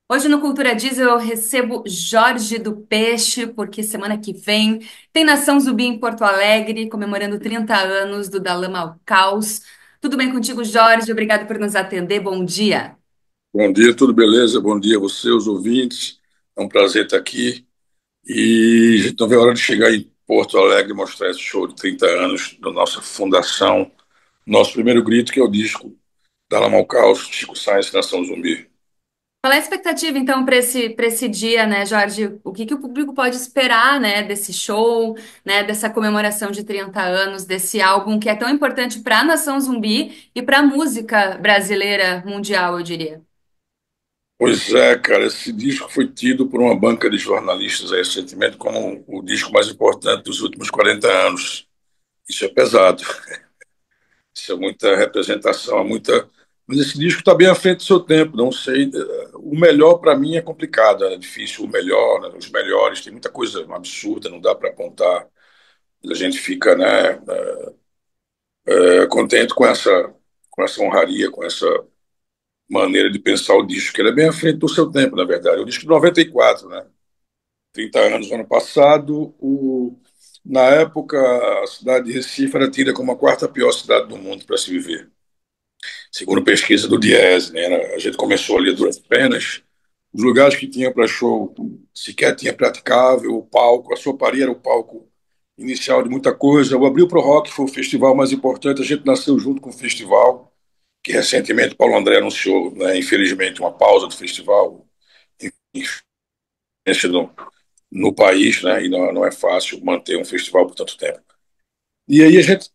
Hoje no Cultura Diesel eu recebo Jorge do Peixe, porque semana que vem tem Nação Zumbi em Porto Alegre, comemorando 30 anos do Da Lama ao Caos. Tudo bem contigo, Jorge? Obrigado por nos atender. Bom dia. Bom dia, tudo beleza? Bom dia a você, os ouvintes. É um prazer estar aqui. E a gente não vê a hora de chegar em Porto Alegre e mostrar esse show de 30 anos da nossa fundação, nosso primeiro grito, que é o disco da Lama ao Caos, Chico Science, Nação Zumbi. Qual é a expectativa, então, para esse dia, né, Jorge? O que que o público pode esperar, né, desse show, né, dessa comemoração de 30 anos, desse álbum que é tão importante para a Nação Zumbi e para a música brasileira mundial, eu diria? Pois é, cara, esse disco foi tido por uma banca de jornalistas aí, recentemente como o disco mais importante dos últimos 40 anos. Isso é pesado. Isso é muita representação, é muita. Mas esse disco está bem à frente do seu tempo. Não sei. O melhor para mim é complicado, é difícil. O melhor, né, os melhores, tem muita coisa absurda, não dá para apontar. A gente fica, né, contente com essa honraria, com essa maneira de pensar o disco, que ele é bem à frente do seu tempo, na verdade. O disco de 94, né? 30 anos no ano passado. Na época, a cidade de Recife era tida como a quarta pior cidade do mundo para se viver, segundo pesquisa do Diese, né? A gente começou ali a duras penas, os lugares que tinha para show sequer tinha praticável, o palco, a Soparia era o palco inicial de muita coisa, o Abril Pro Rock foi o festival mais importante, a gente nasceu junto com o festival, que recentemente Paulo André anunciou, né, infelizmente, uma pausa do festival, influência no país, né, e não é fácil manter um festival por tanto tempo. E aí a gente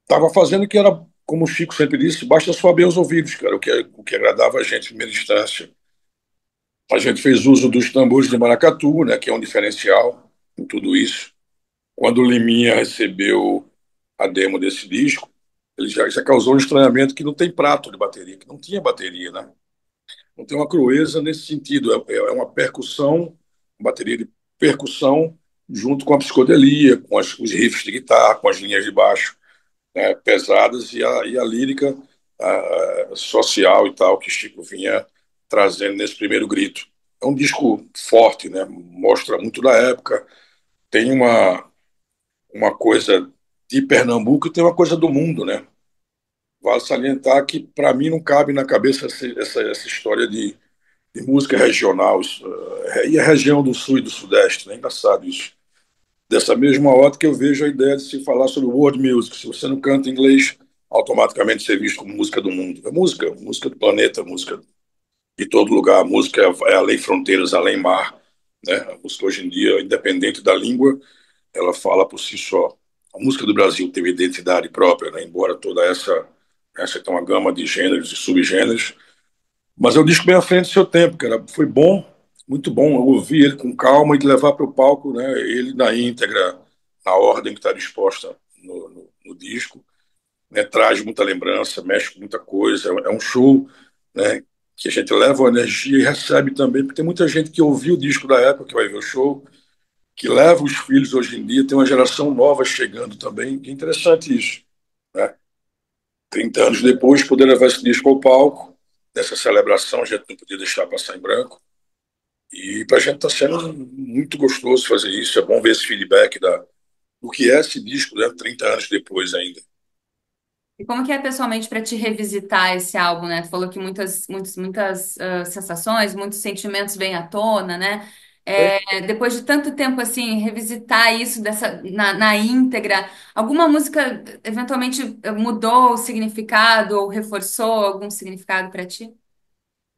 estava fazendo o que era, como o Chico sempre disse, basta soar bem os ouvidos, cara, o que agradava a gente em primeira instância. A gente fez uso dos tambores de maracatu, né, que é um diferencial em tudo isso. Quando o Liminha recebeu a demo desse disco, ele já causou um estranhamento que não tem prato de bateria, que não tinha bateria, né? Não tem uma crueza nesse sentido, é uma percussão, bateria de percussão, junto com a psicodelia, com os riffs de guitarra, com as linhas de baixo, né, pesadas e a lírica social e tal que Chico vinha trazendo nesse primeiro grito. É um disco forte, né? Mostra muito da época. Tem uma coisa de Pernambuco e tem uma coisa do mundo, né? Vale salientar que para mim não cabe na cabeça essa história de música regional e a região do sul e do sudeste, né? É engraçado isso. Dessa mesma ótica, eu vejo a ideia de se falar sobre world music. Se você não canta inglês, automaticamente você é visto como música do mundo. É música, música do planeta, música de todo lugar. A música é além fronteiras, além mar. Né? A música hoje em dia, independente da língua, ela fala por si só. A música do Brasil tem uma identidade própria, né? Embora toda essa tem uma gama de gêneros e subgêneros, mas é um disco bem à frente do seu tempo, cara. Foi bom, muito bom. Eu ouvi ele com calma e de levar para o palco, né? Ele na íntegra, na ordem que está disposta no disco, né? Traz muita lembrança, mexe com muita coisa. É um show, né, que a gente leva a energia e recebe também, porque tem muita gente que ouviu o disco da época, que vai ver o show, que leva os filhos hoje em dia. Tem uma geração nova chegando também. Que é interessante isso, né? 30 anos depois, poder levar esse disco ao palco, dessa celebração, a gente não podia deixar passar em branco. E para a gente está sendo muito gostoso fazer isso. É bom ver esse feedback do que é esse disco, né? 30 anos depois ainda. E como que é pessoalmente para te revisitar esse álbum, né? Tu falou que muitas sensações, muitos sentimentos vêm à tona, né? Depois de tanto tempo assim, revisitar isso na íntegra, alguma música eventualmente mudou o significado ou reforçou algum significado para ti?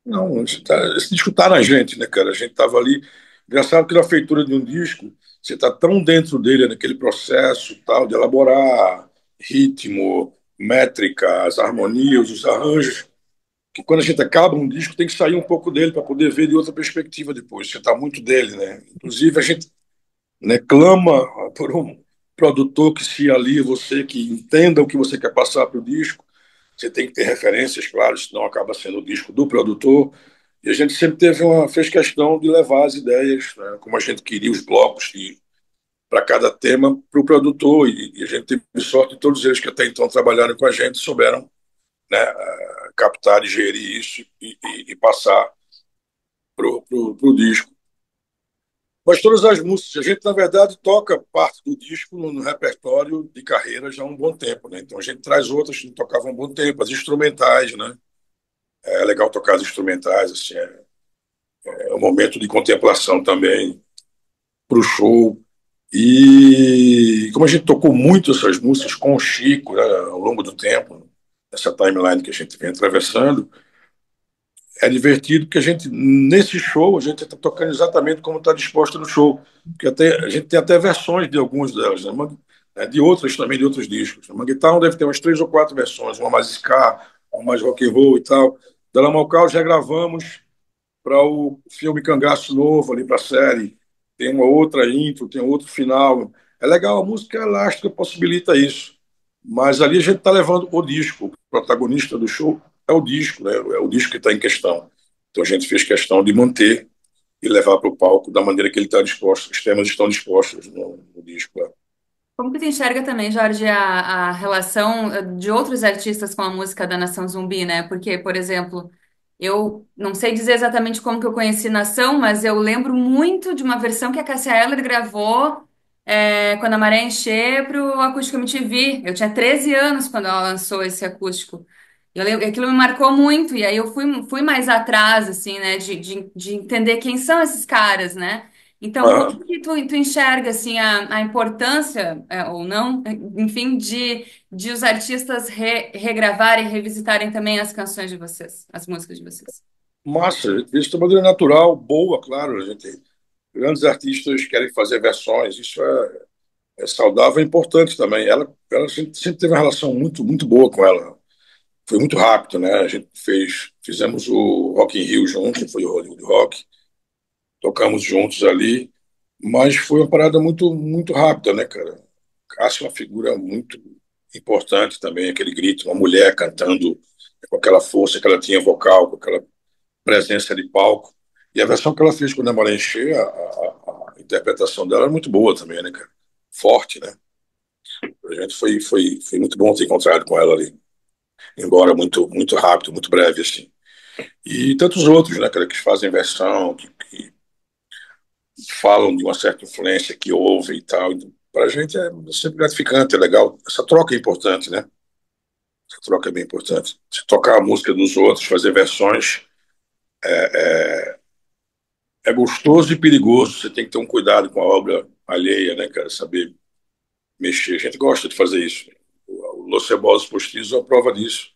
Não, esse disco tá na gente, né, cara? A gente tava ali. Engraçado que na feitura de um disco, você tá tão dentro dele, naquele processo tal, de elaborar ritmo, métrica, as harmonias, os arranjos, que quando a gente acaba um disco, tem que sair um pouco dele para poder ver de outra perspectiva depois. Você tá muito dele, né? Inclusive, a gente, né, clama por um produtor que se alie a você, que entenda o que você quer passar para o disco. Você tem que ter referências, claro, senão acaba sendo o disco do produtor. E a gente sempre fez questão de levar as ideias, né, como a gente queria, os blocos para cada tema para o produtor. E a gente teve sorte de todos eles que até então trabalharam com a gente souberam, né, captar e gerir isso e passar pro disco. Mas todas as músicas, a gente, na verdade, toca parte do disco no repertório de carreira já há um bom tempo, né? Então a gente traz outras que tocavam há um bom tempo, as instrumentais, né? É legal tocar as instrumentais, assim, é um momento de contemplação também para o show. E como a gente tocou muito essas músicas com o Chico, né, ao longo do tempo, essa timeline que a gente vem atravessando, é divertido que a gente, nesse show, a gente está tocando exatamente como está disposto no show. Porque até, a gente tem até versões de algumas delas, né, de outras também, de outros discos. A Mangue Town deve ter umas 3 ou 4 versões, uma mais ska, uma mais rock and roll e tal. Da Lamalcal já gravamos para o filme Cangaço Novo, ali para a série. Tem uma outra intro, tem outro final. É legal, a música é elástica, possibilita isso. Mas ali a gente está levando o disco. O protagonista do show é o disco, né? É o disco que está em questão. Então a gente fez questão de manter e levar para o palco da maneira que ele está disposto. Os temas estão dispostos no disco. Né? Como que tu enxerga também, Jorge, a relação de outros artistas com a música da Nação Zumbi, né? Porque, por exemplo, eu não sei dizer exatamente como que eu conheci Nação, mas eu lembro muito de uma versão que a Cássia Eller gravou quando a Maré Encher pro Acústico MTV. Eu tinha 13 anos quando ela lançou esse acústico. Eu lembro, aquilo me marcou muito, e aí eu fui mais atrás, assim, né, de entender quem são esses caras, né? Então, como Ah, que tu enxerga, assim, a importância, ou não, enfim, de os artistas regravarem, revisitarem também as canções de vocês, as músicas de vocês? massa, isso de maneira natural, boa, claro. A gente, grandes artistas querem fazer versões, isso é saudável e importante também. Ela sempre teve uma relação muito boa com ela. Foi muito rápido, né? A gente fizemos o Rock in Rio juntos, foi o Hollywood Rock, tocamos juntos ali, mas foi uma parada muito rápida, né, cara? Cássio é uma figura muito importante também, aquele grito, uma mulher cantando com aquela força que ela tinha vocal, com aquela presença de palco. E a versão que ela fez com a Maré Encher, a interpretação dela era muito boa também, né, cara? Forte, né? A gente foi muito bom ter encontrado com ela ali, embora muito rápido, muito breve, assim. E tantos outros, né, cara, que fazem versão, que falam de uma certa influência, que ouvem e tal. Então, para a gente é sempre gratificante, é legal. Essa troca é importante, né? Essa troca é bem importante. Se tocar a música dos outros, fazer versões, é gostoso e perigoso. Você tem que ter um cuidado com a obra alheia, né, cara? Saber mexer. A gente gosta de fazer isso. O Los Cebosos Postizos é a prova disso.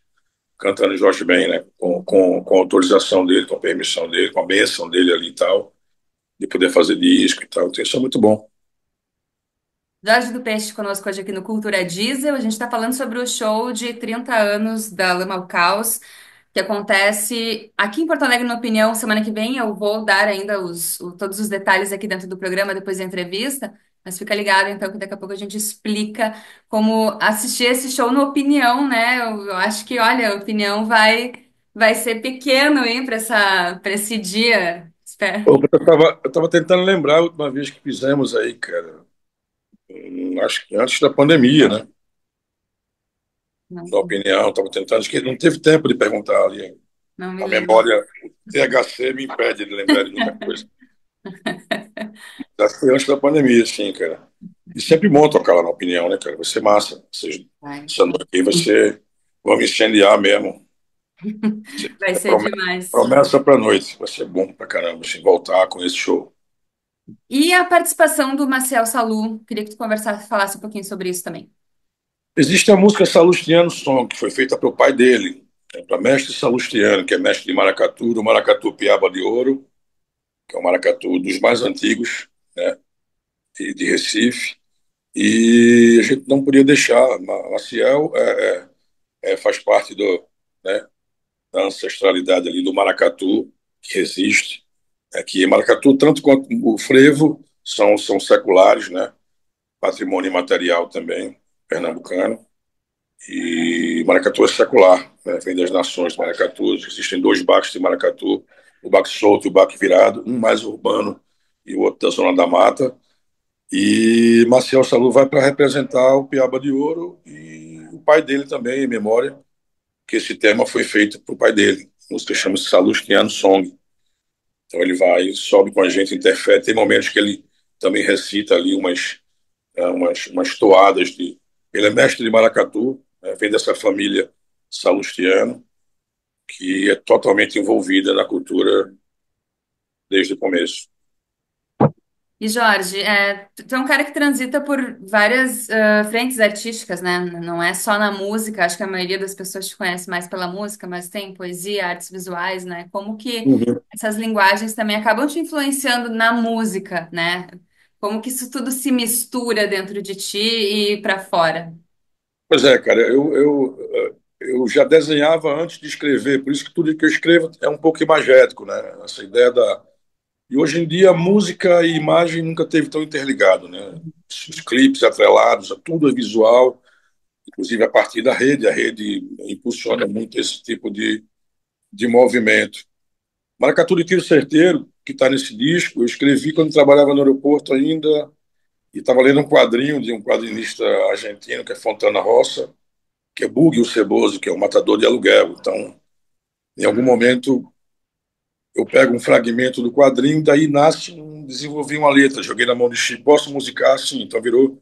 Cantando Jorge Ben, né? Com a autorização dele, com a permissão dele, com a bênção dele ali e tal, de poder fazer disco e tal. Então, isso é muito bom. Jorge do Peixe conosco hoje aqui no Cultura Diesel. A gente está falando sobre o show de 30 anos da Lama ao Caos, que acontece aqui em Porto Alegre, na Opinião, semana que vem. Eu vou dar ainda todos os detalhes aqui dentro do programa, depois da entrevista. Mas fica ligado, então, que daqui a pouco a gente explica como assistir esse show no Opinião, né? Eu acho que, olha, a Opinião vai ser pequeno, hein, para esse dia. Espero. Opa, eu tava tentando lembrar a última vez que fizemos aí, cara. Acho que antes da pandemia, né? Não, Na opinião, tava tentando, acho que não teve tempo de perguntar ali. não me A lembro. memória, o THC me impede de lembrar de muita coisa. Acho que foi antes da pandemia, sim, cara. E sempre bom tocar lá na opinião, né, cara? Vai ser massa. Vai, Essa noite aí vai ser. Vamos incendiar mesmo. vai É ser demais. promessa pra noite. Vai ser bom pra caramba, assim, voltar com esse show. E a participação do Marcel Salu, queria que tu falasse um pouquinho sobre isso também. Existe a música Salustiano Song, que foi feita pelo pai dele, para mestre Salustiano, que é mestre de maracatu, do maracatu Piaba de Ouro, que é o maracatu dos mais antigos, né, de Recife. E a gente não podia deixar. Maciel faz parte né, da ancestralidade ali do maracatu, que existe. Que maracatu, tanto quanto o frevo, são seculares, né, patrimônio imaterial também, pernambucano. E maracatu é secular, né? Vem das nações de maracatu. Existem dois baques de maracatu, o baque solto e o baque virado, um mais urbano e o outro da zona da mata. E Marcial Salu vai para representar o Piaba de Ouro e o pai dele também, em memória, que esse tema foi feito para o pai dele. A música chama-se Salustiano Song. Então ele vai, sobe com a gente, interfere. Tem momentos que ele também recita ali umas toadas de. Ele é mestre de maracatu, né? Vem dessa família salustiana, que é totalmente envolvida na cultura desde o começo. E Jorge, tu é um cara que transita por várias frentes artísticas, né? Não é só na música, acho que a maioria das pessoas te conhece mais pela música, mas tem poesia, artes visuais, né? Como que Uhum. essas linguagens também acabam te influenciando na música, né? Como que isso tudo se mistura dentro de ti e para fora? Pois é, cara, eu já desenhava antes de escrever, por isso que tudo que eu escrevo é um pouco imagético, né? Essa ideia da. E hoje em dia, música e imagem nunca teve tão interligado, né? Os clipes atrelados, tudo é visual, inclusive a partir da rede, a rede impulsiona muito esse tipo de movimento. Maracatu de Tiro Certeiro, que está nesse disco, eu escrevi quando trabalhava no aeroporto ainda, e estava lendo um quadrinho de um quadrinista argentino, que é Fontana Rossa, que é Buggy o Ceboso, que é um matador de aluguel. Então, em algum momento, eu pego um fragmento do quadrinho, daí nasce, desenvolvi uma letra, joguei na mão de Chico, posso musicar assim, então virou.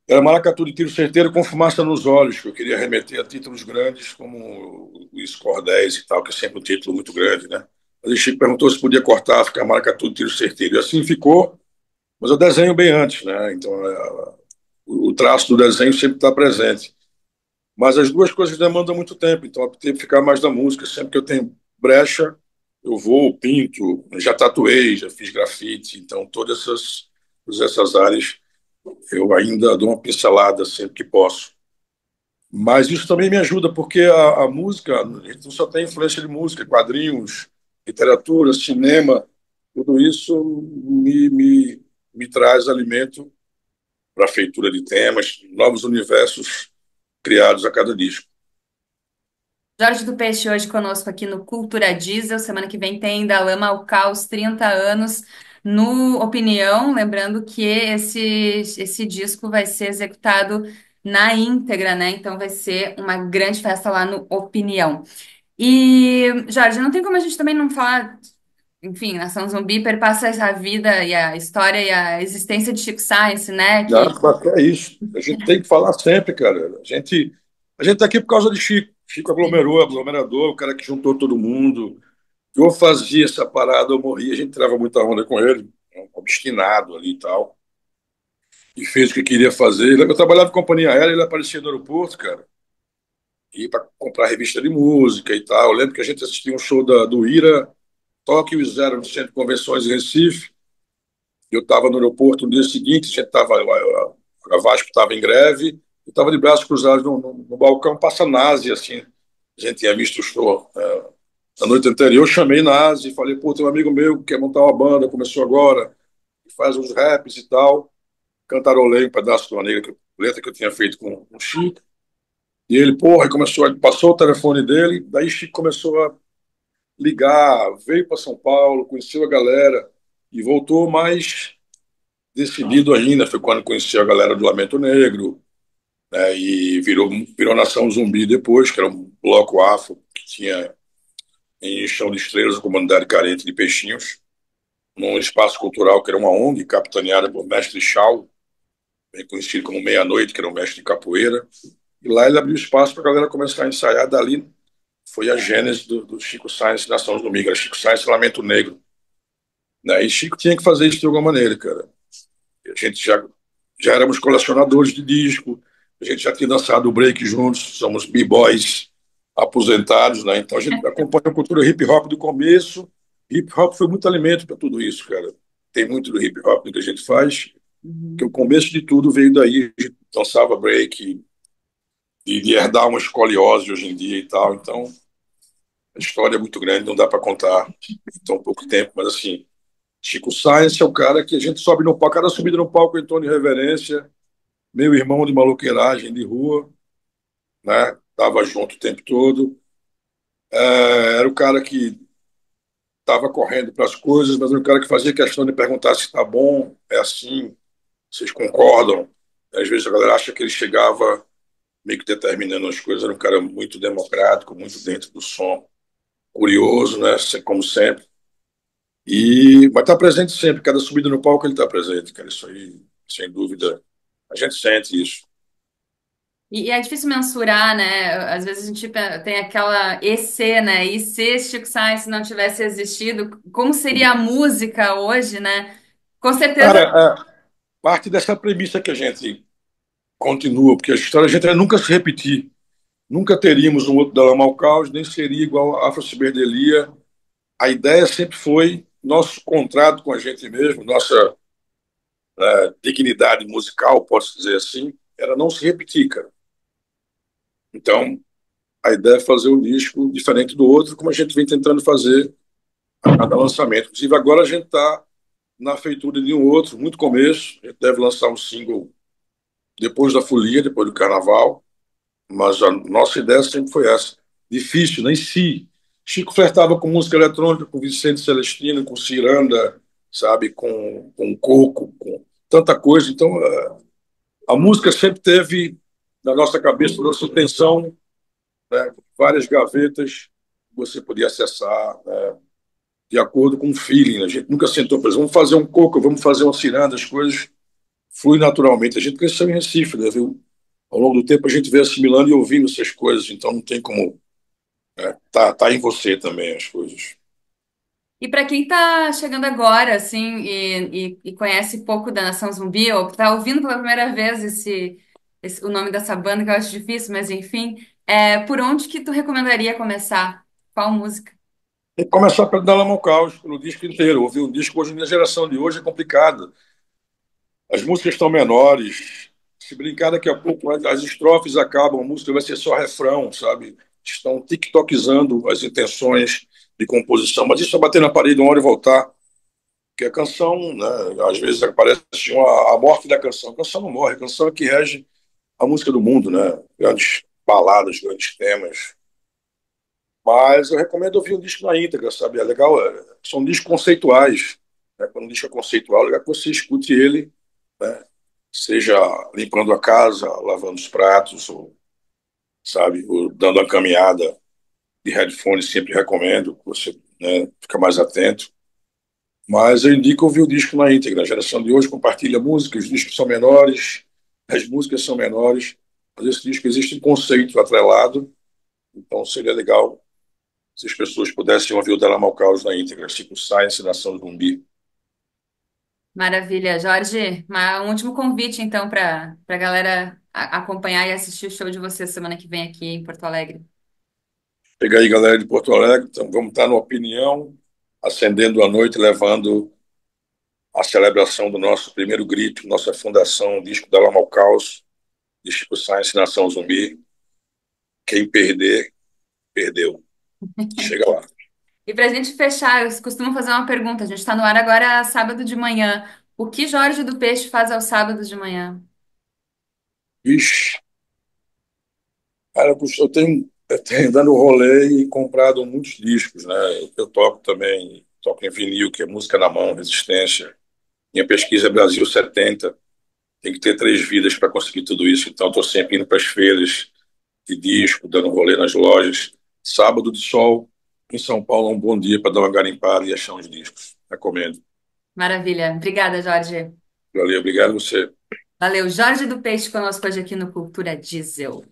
Era maracatu de tiro certeiro com fumaça nos olhos, que eu queria remeter a títulos grandes, como o Score 10 e tal, que é sempre um título muito grande, né? Mas o Chico perguntou se podia cortar, ficar maracatu de tiro certeiro. E assim ficou, mas eu desenho bem antes, né? Então, o traço do desenho sempre está presente. Mas as duas coisas demandam muito tempo, então eu optei por ficar mais da música. Sempre que eu tenho brecha, eu vou, pinto, já tatuei, já fiz grafite, então todas essas áreas eu ainda dou uma pincelada sempre que posso. Mas isso também me ajuda, porque a música, a gente não só tem influência de música, quadrinhos, literatura, cinema, tudo isso me traz alimento para a feitura de temas, novos universos criados a cada disco. Jorge do Peixe hoje conosco aqui no Cultura Diesel. Semana que vem tem Da Lama ao Caos 30 anos no Opinião. Lembrando que esse disco vai ser executado na íntegra, né? Então vai ser uma grande festa lá no Opinião. E, Jorge, não tem como a gente também não falar. Enfim, Nação Zumbi perpassa a vida e a história e a existência de Chico Science, né? Não, Que é isso. A gente tem que falar sempre, cara. A gente tá aqui por causa de Chico. Chico aglomerou, aglomerador, o cara que juntou todo mundo. Eu fazia essa parada, eu morria. A gente tirava muita onda com ele, obstinado ali e tal. E fez o que queria fazer. Eu trabalhava em companhia aérea, ele aparecia no aeroporto, cara. Ia para comprar revista de música e tal. Eu lembro que a gente assistia um show do Ira, Tóquio e Zero no Centro de Convenções em Recife. Eu estava no aeroporto no dia seguinte, a gente tava, a Vasco estava em greve, eu estava de braços cruzados no balcão, passa Nazi, assim. A gente tinha visto o show. Na noite anterior, eu chamei Nazi e falei, pô, tem um amigo meu que quer montar uma banda, começou agora, que faz uns raps e tal. Cantarolei um pedaço de uma letra que eu tinha feito com o Chico. E ele, porra, começou, ele passou o telefone dele, daí Chico começou a ligar, veio para São Paulo, conheceu a galera e voltou mais decidido ainda. Foi quando conheci a galera do Lamento Negro, né, e virou Nação Zumbi depois, que era um bloco afro que tinha em Chão de Estrelas, a comunidade carente de Peixinhos, num espaço cultural que era uma ONG, capitaneada por mestre Chau, bem conhecido como Meia-Noite, que era um mestre de capoeira. E lá ele abriu espaço para a galera começar a ensaiar. Dali foi a gênese do Chico Science Nação Zumbi, que era Chico Science Lamento Negro. Né? E Chico tinha que fazer isso de alguma maneira, cara. A gente já éramos colecionadores de disco, a gente já tinha dançado o break juntos, somos b-boys aposentados, né? Então a gente acompanha a cultura hip hop do começo. Hip hop foi muito alimento para tudo isso, cara. Tem muito do hip hop que a gente faz, que o começo de tudo veio daí. A gente dançava break e de herdar uma escoliose hoje em dia e tal. Então a história é muito grande, não dá para contar em tão pouco tempo, mas assim. Chico Science é o cara que a gente sobe no palco, cada subida no palco em tom de reverência, meu irmão de maloqueiragem de rua, né? Tava junto o tempo todo. Era o cara que estava correndo para as coisas, mas era o cara que fazia questão de perguntar se está bom, é assim, vocês concordam? Às vezes a galera acha que ele chegava meio que determinando as coisas, era um cara muito democrático, muito dentro do som, curioso, né? Como sempre. Vai estar presente sempre, cada subida no palco ele está presente, cara, isso aí, sem dúvida, a gente sente isso. E é difícil mensurar, né? Às vezes a gente tem aquela EC, né? E se Chico Science não tivesse existido, como seria a música hoje, né? Com certeza. Cara, parte dessa premissa que a gente continua, porque a história a gente vai nunca se repetir, nunca teríamos um outro Dalamal Caos, nem seria igual a Afro Ciberdelia. A ideia sempre foi nosso contrato com a gente mesmo, nossa dignidade musical, posso dizer assim, era não se repetir, cara. Então, a ideia é fazer um disco diferente do outro, como a gente vem tentando fazer a cada lançamento. Inclusive, agora a gente está na feitura de um outro, muito começo. A gente deve lançar um single depois da folia, depois do carnaval. Mas a nossa ideia sempre foi essa. Difícil, nem si. Chico flertava com música eletrônica, com Vicente Celestino, com Ciranda, sabe, com Coco, com tanta coisa. Então, a música sempre teve na nossa cabeça, na nossa atenção, né, várias gavetas que você podia acessar, né, de acordo com o feeling. A gente nunca sentou para vamos fazer um Coco, vamos fazer uma Ciranda, as coisas fluem naturalmente. A gente cresceu em Recife, né, viu? Ao longo do tempo a gente vem assimilando e ouvindo essas coisas, então não tem como. Tá em você também as coisas. E para quem tá chegando agora, assim, e conhece pouco da Nação Zumbi, ou tá ouvindo pela primeira vez o nome dessa banda, que eu acho difícil, mas enfim, por onde que tu recomendaria começar? Qual música? Tem que começar pelo Dalamo Caos, pelo disco inteiro. Ouvir um disco hoje, na geração de hoje, é complicado. As músicas estão menores. Se brincar daqui a pouco, as estrofes acabam, a música vai ser só refrão, sabe? Estão tiktokizando as intenções de composição. Mas isso é bater na parede uma hora e voltar. Porque a canção, né, às vezes aparece a morte da canção. A canção não morre, a canção é que rege a música do mundo, né? Grandes baladas, grandes temas. Mas eu recomendo ouvir um disco na íntegra, sabe? É legal, são discos conceituais. Né? Quando um disco é conceitual, é legal que você escute ele, né? Seja limpando a casa, lavando os pratos, ou, sabe, ou dando uma caminhada de headphone, sempre recomendo, que você, né, fica mais atento. Mas eu indico ouvir o disco na íntegra. A geração de hoje compartilha música, os discos são menores, as músicas são menores, mas esse disco existe um conceito atrelado, então seria legal se as pessoas pudessem ouvir o Della Caos na íntegra, tipo Science, Nação Zumbi. Maravilha, Jorge. Um último convite, então, para a galera acompanhar e assistir o show de você semana que vem aqui em Porto Alegre. Chega aí, galera de Porto Alegre, então vamos estar no Opinião, acendendo a noite, levando a celebração do nosso primeiro grito, nossa fundação, o disco Della Caos, de Chico Science, Nação Zumbi. Quem perder, perdeu. Chega lá. E para a gente fechar, eu costumo fazer uma pergunta. A gente está no ar agora sábado de manhã. O que Jorge do Peixe faz aos sábados de manhã? Vixe, cara, eu tenho dando rolê e comprado muitos discos, né? Eu toco também, toco em vinil, que é música na mão, resistência. Minha pesquisa é Brasil 70. Tem que ter 3 vidas para conseguir tudo isso. Então, estou sempre indo para as feiras de disco, dando rolê nas lojas. Sábado de sol, em São Paulo, é um bom dia para dar uma garimpada e achar uns discos. Recomendo. Maravilha. Obrigada, Jorge. Valeu, obrigado a você. Valeu. Jorge do Peixe conosco hoje aqui no Cultura Diesel.